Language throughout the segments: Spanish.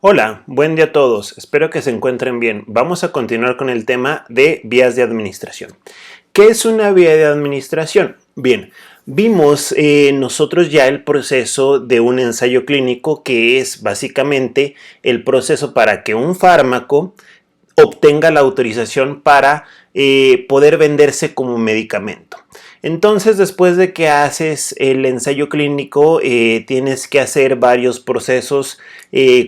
Hola, buen día a todos, espero que se encuentren bien. Vamos a continuar con el tema de vías de administración. ¿Qué es una vía de administración? Bien, vimos nosotros ya el proceso de un ensayo clínico, que es básicamente el proceso para que un fármaco obtenga la autorización para poder venderse como medicamento. Entonces, después de que haces el ensayo clínico, tienes que hacer varios procesos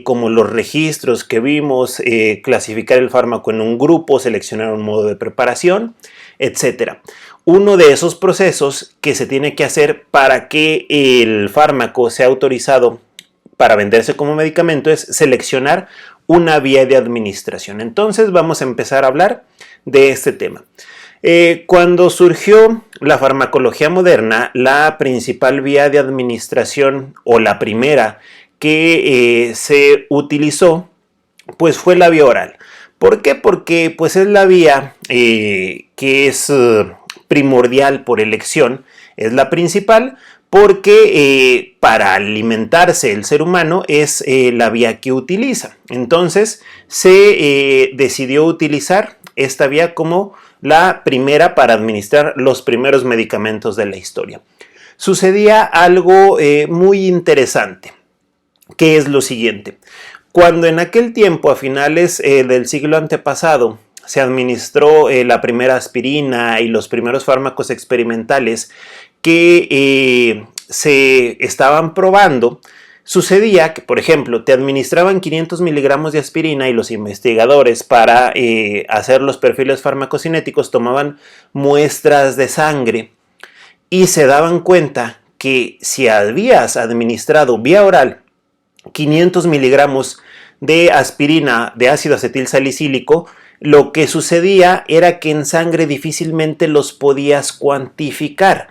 como los registros que vimos, clasificar el fármaco en un grupo, seleccionar un modo de preparación, etc. Uno de esos procesos que se tiene que hacer para que el fármaco sea autorizado para venderse como medicamento es seleccionar una vía de administración. Entonces vamos a empezar a hablar de este tema. Cuando surgió la farmacología moderna, la principal vía de administración, o la primera que se utilizó, pues fue la vía oral. ¿Por qué? Porque pues es la vía que es primordial por elección, es la principal, porque para alimentarse el ser humano es la vía que utiliza. Entonces se decidió utilizar esta vía como la primera para administrar los primeros medicamentos de la historia. Sucedía algo muy interesante, que es lo siguiente. Cuando en aquel tiempo, a finales del siglo antepasado, se administró la primera aspirina y los primeros fármacos experimentales que se estaban probando, sucedía que, por ejemplo, te administraban 500 miligramos de aspirina y los investigadores, para hacer los perfiles farmacocinéticos, tomaban muestras de sangre y se daban cuenta que si habías administrado vía oral 500 miligramos de aspirina de ácido acetil salicílico, lo que sucedía era que en sangre difícilmente los podías cuantificar.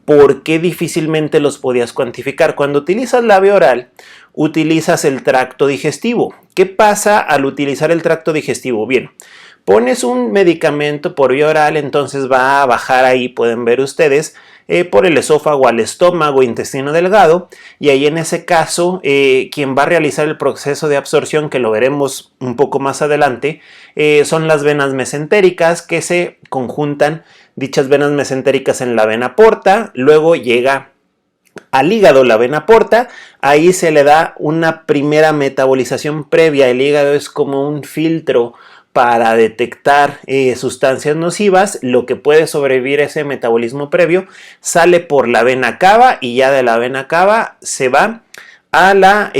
¿Por qué difícilmente los podías cuantificar? Cuando utilizas la vía oral, utilizas el tracto digestivo. ¿Qué pasa al utilizar el tracto digestivo? Bien, pones un medicamento por vía oral, entonces va a bajar ahí, pueden ver ustedes, por el esófago al estómago, intestino delgado, y ahí en ese caso quien va a realizar el proceso de absorción, que lo veremos un poco más adelante, son las venas mesentéricas, que se conjuntan dichas venas mesentéricas en la vena porta. Luego llega al hígado la vena porta, ahí se le da una primera metabolización previa. El hígado es como un filtro para detectar sustancias nocivas. Lo que puede sobrevivir a ese metabolismo previo sale por la vena cava, y ya de la vena cava se va a la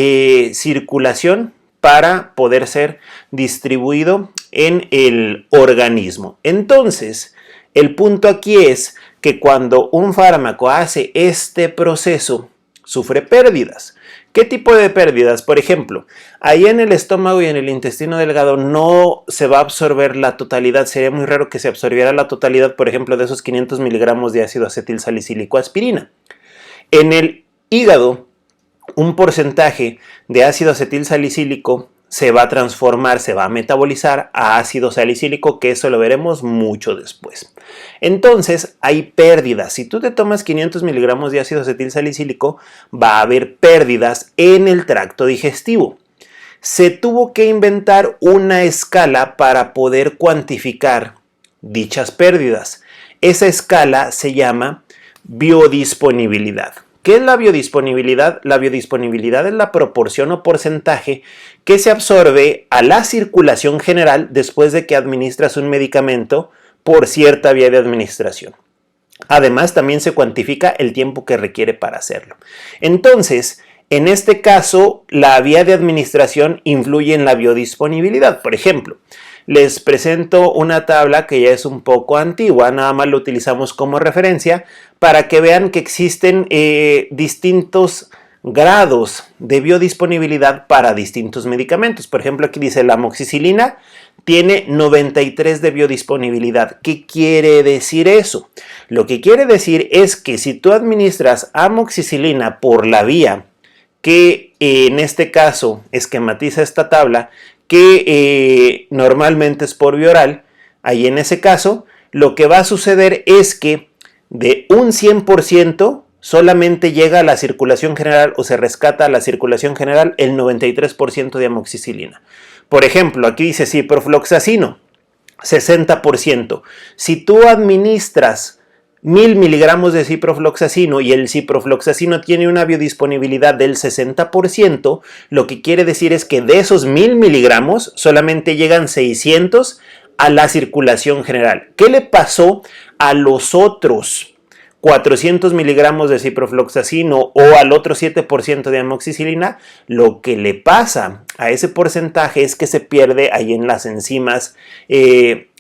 circulación para poder ser distribuido en el organismo. Entonces, el punto aquí es que cuando un fármaco hace este proceso, sufre pérdidas. ¿Qué tipo de pérdidas? Por ejemplo, ahí en el estómago y en el intestino delgado no se va a absorber la totalidad. Sería muy raro que se absorbiera la totalidad, por ejemplo, de esos 500 miligramos de ácido acetil salicílico aspirina. En el hígado, un porcentaje de ácido acetil salicílico se va a transformar, se va a metabolizar a ácido salicílico, que eso lo veremos mucho después. Entonces hay pérdidas. Si tú te tomas 500 miligramos de ácido acetil salicílico, va a haber pérdidas en el tracto digestivo. Se tuvo que inventar una escala para poder cuantificar dichas pérdidas. Esa escala se llama biodisponibilidad. ¿Qué es la biodisponibilidad? La biodisponibilidad es la proporción o porcentaje que se absorbe a la circulación general después de que administras un medicamento por cierta vía de administración. Además, también se cuantifica el tiempo que requiere para hacerlo. Entonces, en este caso, la vía de administración influye en la biodisponibilidad. Por ejemplo, les presento una tabla que ya es un poco antigua, nada más lo utilizamos como referencia para que vean que existen distintos grados de biodisponibilidad para distintos medicamentos. Por ejemplo, aquí dice la amoxicilina tiene 93 de biodisponibilidad. ¿Qué quiere decir eso? Lo que quiere decir es que si tú administras amoxicilina por la vía que en este caso esquematiza esta tabla, que normalmente es por vía oral, ahí en ese caso lo que va a suceder es que de un 100% solamente llega a la circulación general o se rescata a la circulación general el 93% de amoxicilina. Por ejemplo, aquí dice ciprofloxacino, 60%. Si tú administras 1000 miligramos de ciprofloxacino y el ciprofloxacino tiene una biodisponibilidad del 60%, lo que quiere decir es que de esos 1000 miligramos solamente llegan 600 a la circulación general. ¿Qué le pasó a los otros 400 miligramos de ciprofloxacino o al otro 7% de amoxicilina? Lo que le pasa a ese porcentaje es que se pierde ahí en las enzimas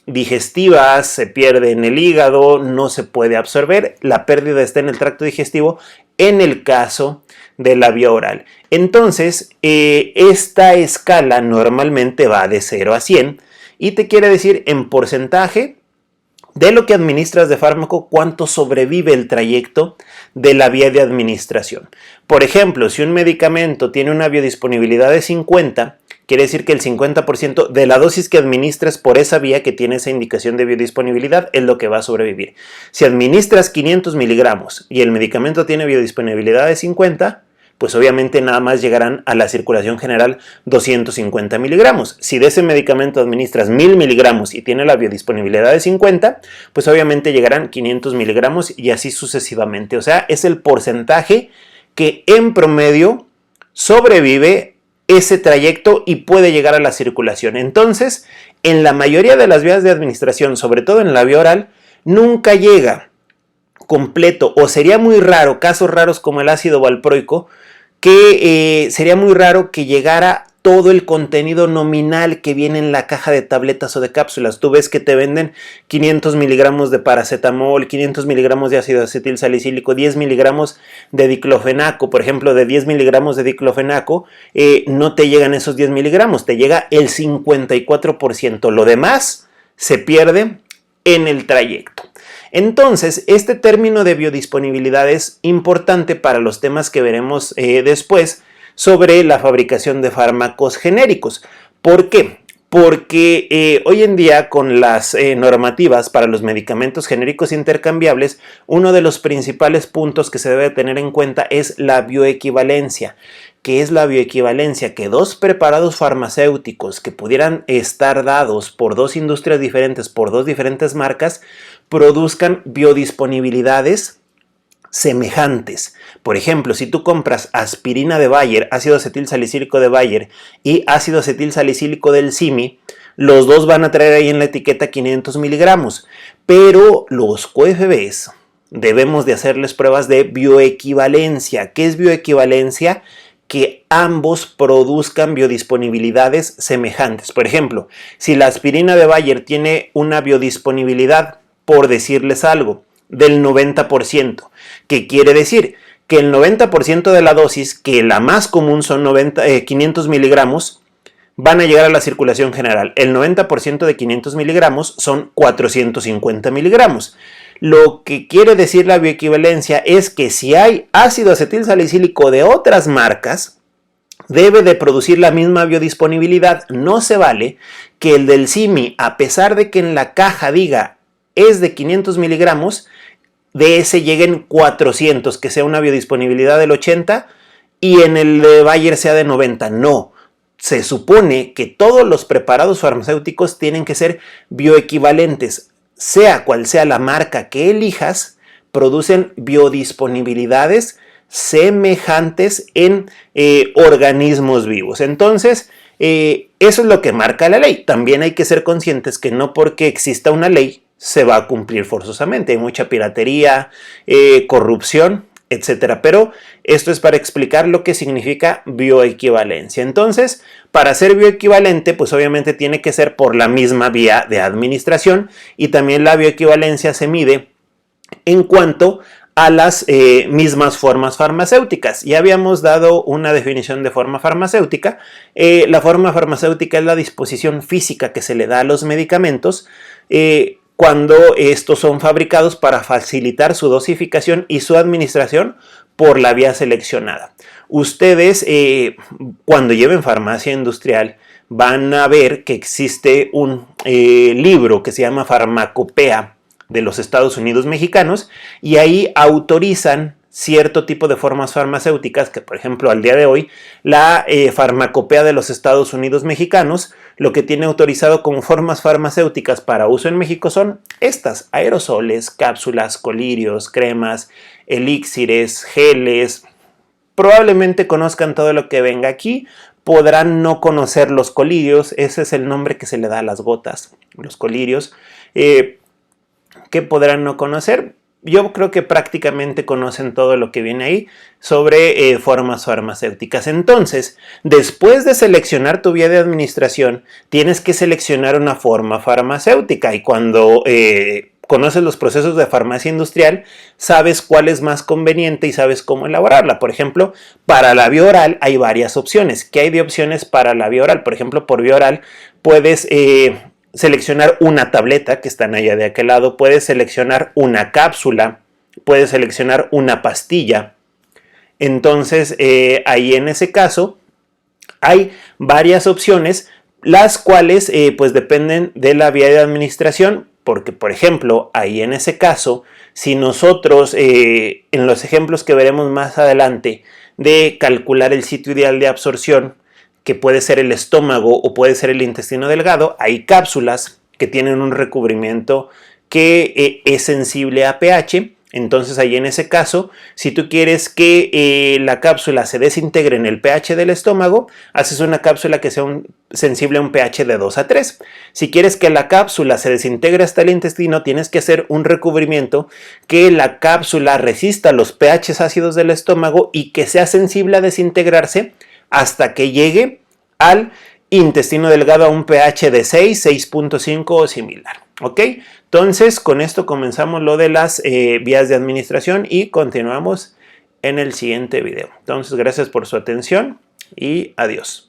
digestivas, se pierde en el hígado, no se puede absorber, la pérdida está en el tracto digestivo en el caso de la vía oral. Entonces, esta escala normalmente va de 0 a 100 y te quiere decir en porcentaje de lo que administras de fármaco, cuánto sobrevive el trayecto de la vía de administración. Por ejemplo, si un medicamento tiene una biodisponibilidad de 50, quiere decir que el 50% de la dosis que administres por esa vía que tiene esa indicación de biodisponibilidad es lo que va a sobrevivir. Si administras 500 miligramos y el medicamento tiene biodisponibilidad de 50, pues obviamente nada más llegarán a la circulación general 250 miligramos. Si de ese medicamento administras 1000 miligramos y tiene la biodisponibilidad de 50, pues obviamente llegarán 500 miligramos y así sucesivamente. O sea, es el porcentaje que en promedio sobrevive ese trayecto y puede llegar a la circulación. Entonces, en la mayoría de las vías de administración, sobre todo en la vía oral, nunca llega completo, o sería muy raro, casos raros como el ácido valproico, que sería muy raro que llegara todo el contenido nominal que viene en la caja de tabletas o de cápsulas. Tú ves que te venden 500 miligramos de paracetamol, 500 miligramos de ácido acetil salicílico, 10 miligramos de diclofenaco. Por ejemplo, de 10 miligramos de diclofenaco no te llegan esos 10 miligramos, te llega el 54%. Lo demás se pierde en el trayecto. Entonces, este término de biodisponibilidad es importante para los temas que veremos después sobre la fabricación de fármacos genéricos. ¿Por qué? Porque hoy en día con las normativas para los medicamentos genéricos intercambiables, uno de los principales puntos que se debe tener en cuenta es la bioequivalencia. ¿Qué es la bioequivalencia? Que dos preparados farmacéuticos que pudieran estar dados por dos industrias diferentes, por dos diferentes marcas, produzcan biodisponibilidades semejantes. Por ejemplo, si tú compras aspirina de Bayer, ácido acetil salicílico de Bayer y ácido acetil salicílico del Simi, los dos van a traer ahí en la etiqueta 500 miligramos, pero los QFBs debemos de hacerles pruebas de bioequivalencia. ¿Qué es bioequivalencia? Que ambos produzcan biodisponibilidades semejantes. Por ejemplo, si la aspirina de Bayer tiene una biodisponibilidad, por decirles algo, del 90%. ¿Qué quiere decir? Que el 90% de la dosis, que la más común son 500 miligramos, van a llegar a la circulación general. El 90% de 500 miligramos son 450 miligramos. Lo que quiere decir la bioequivalencia es que si hay ácido acetil salicílico de otras marcas, debe de producir la misma biodisponibilidad. No se vale que el del Simi, a pesar de que en la caja diga es de 500 miligramos, de ese lleguen 400, que sea una biodisponibilidad del 80 y en el de Bayer sea de 90. No, se supone que todos los preparados farmacéuticos tienen que ser bioequivalentes. Sea cual sea la marca que elijas, producen biodisponibilidades semejantes en organismos vivos. Entonces, eso es lo que marca la ley. También hay que ser conscientes que no porque exista una ley se va a cumplir forzosamente. Hay mucha piratería, corrupción, etcétera. Pero esto es para explicar lo que significa bioequivalencia. Entonces, para ser bioequivalente, pues obviamente tiene que ser por la misma vía de administración, y también la bioequivalencia se mide en cuanto a las mismas formas farmacéuticas. Ya habíamos dado una definición de forma farmacéutica. La forma farmacéutica es la disposición física que se le da a los medicamentos cuando estos son fabricados para facilitar su dosificación y su administración por la vía seleccionada. Ustedes, cuando lleven farmacia industrial, van a ver que existe un libro que se llama Farmacopea de los Estados Unidos mexicanos, y ahí autorizan cierto tipo de formas farmacéuticas que, por ejemplo, al día de hoy, la Farmacopea de los Estados Unidos mexicanos, lo que tiene autorizado como formas farmacéuticas para uso en México son estas: aerosoles, cápsulas, colirios, cremas, elixires, geles. Probablemente conozcan todo lo que venga aquí. Podrán no conocer los colirios, ese es el nombre que se le da a las gotas, los colirios. ¿Qué podrán no conocer? Yo creo que prácticamente conocen todo lo que viene ahí sobre formas farmacéuticas. Entonces, después de seleccionar tu vía de administración, tienes que seleccionar una forma farmacéutica, y cuando conoces los procesos de farmacia industrial, sabes cuál es más conveniente y sabes cómo elaborarla. Por ejemplo, para la vía oral hay varias opciones. ¿Qué hay de opciones para la vía oral? Por ejemplo, por vía oral puedes seleccionar una tableta, que están allá de aquel lado, puedes seleccionar una cápsula, puedes seleccionar una pastilla. Entonces, ahí en ese caso hay varias opciones, las cuales pues dependen de la vía de administración, porque, por ejemplo, ahí en ese caso, si nosotros, en los ejemplos que veremos más adelante, de calcular el sitio ideal de absorción, que puede ser el estómago o puede ser el intestino delgado, hay cápsulas que tienen un recubrimiento que es sensible a pH. Entonces ahí en ese caso, si tú quieres que la cápsula se desintegre en el pH del estómago, haces una cápsula que sea sensible a un pH de 2 a 3. Si quieres que la cápsula se desintegre hasta el intestino, tienes que hacer un recubrimiento que la cápsula resista los pHs ácidos del estómago y que sea sensible a desintegrarse hasta que llegue al intestino delgado a un pH de 6, 6.5 o similar. ¿Ok? Entonces, con esto comenzamos lo de las vías de administración y continuamos en el siguiente video. Entonces, gracias por su atención y adiós.